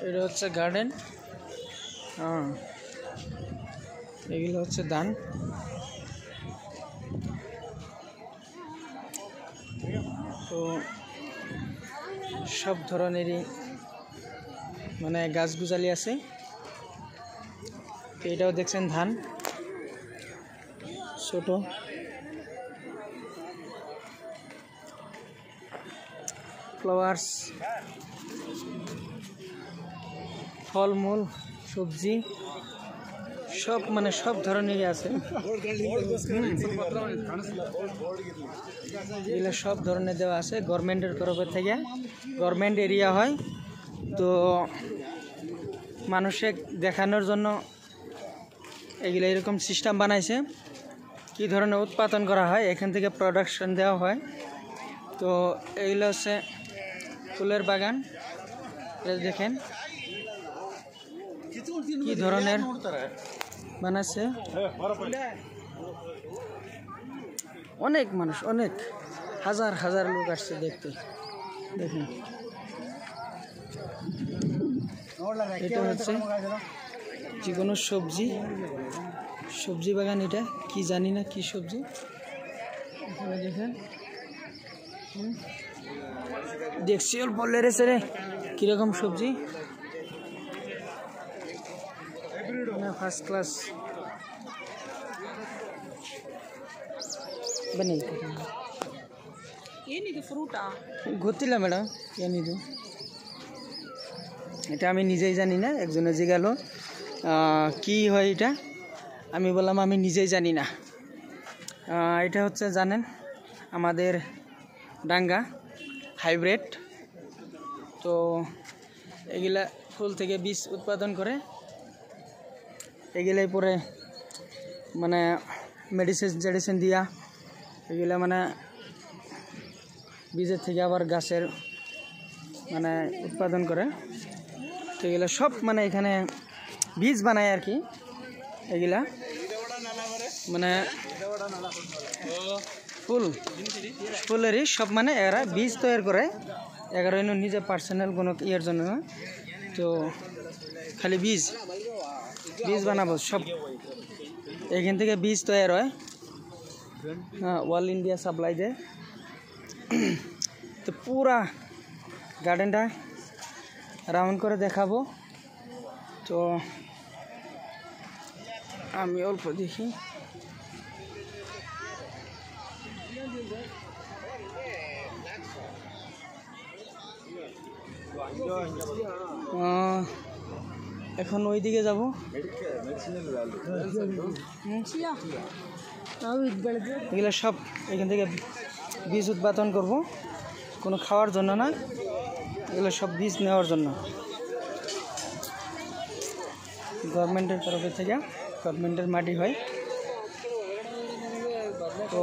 এটা হচ্ছে গার্ডেন। এগুলো হচ্ছে ধান। তো সব ধরনেরই মানে গাছ গুজালি আছে। তো এটাও দেখছেন ধান ছোট। ফ্লাওয়ার্স, ফলমূল, সবজি সব মানে সব ধরনেরই আছে। এগুলো সব ধরনের দেওয়া আছে গভর্নমেন্টের তরফের থেকে। গভর্নমেন্ট এরিয়া হয়, তো মানুষে দেখানোর জন্য এগুলো এরকম সিস্টেম বানাইছে কী ধরনের উৎপাদন করা হয়, এখান থেকে প্রোডাকশন দেওয়া হয়। তো এগুলো হচ্ছে ফুলের বাগান। দেখেন কি ধরনের বানাচ্ছে। অনেক মানুষ, অনেক হাজার হাজার লোক আসছে দেখতে। দেখেন এটা হচ্ছে যে কোনো সবজি বাগান। এটা কি জানি না কি সবজি। এখানে দেখেন দেখছি অল্প লেরেছে রে কিরকম সবজি, ফার্স্ট ক্লাস ಗೊತ್ತಿಲ್ಲ ಮೇಡಮ್ ಏನಿದು। এটা আমি নিজেই জানি না। একজনে জিজ্ঞালো কি হয় এটা, আমি বললাম আমি নিজেই জানি না। এটা হচ্ছে জানেন আমাদের ডাঙ্গা হাইব্রিড। তো এগুলা ফুল থেকে বীজ উৎপাদন করে, এগুলাই পরে মানে মেডিসিন দিয়া এগুলা মানে বীজের থেকে আবার গাছের মানে উৎপাদন করে। তো এগুলো সব মানে এখানে বীজ বানায় আর কি। এগুলা মানে ফুলেরই সব মানে এরা বীজ তৈরি করে। এগারো নিজে পার্সোনাল কোনো ইয়ের জন্য, তো খালি বীজ বানাবো সব। এখান থেকে বীজ তৈরি হয়, অল ইন্ডিয়া সাপ্লাই দেয়। তো পুরা গার্ডেনটা রাউন্ড করে দেখাবো। তো আমি অল্প দেখি। এখন ওইদিকে যাব। এগুলো সব এখান থেকে বীজ উৎপাদন করব, কোনো খাওয়ার জন্য না, এগুলো সব বীজ নেওয়ার জন্য গভর্নমেন্টের তরফে থেকে। গভর্নমেন্টের মাটি হয়। তো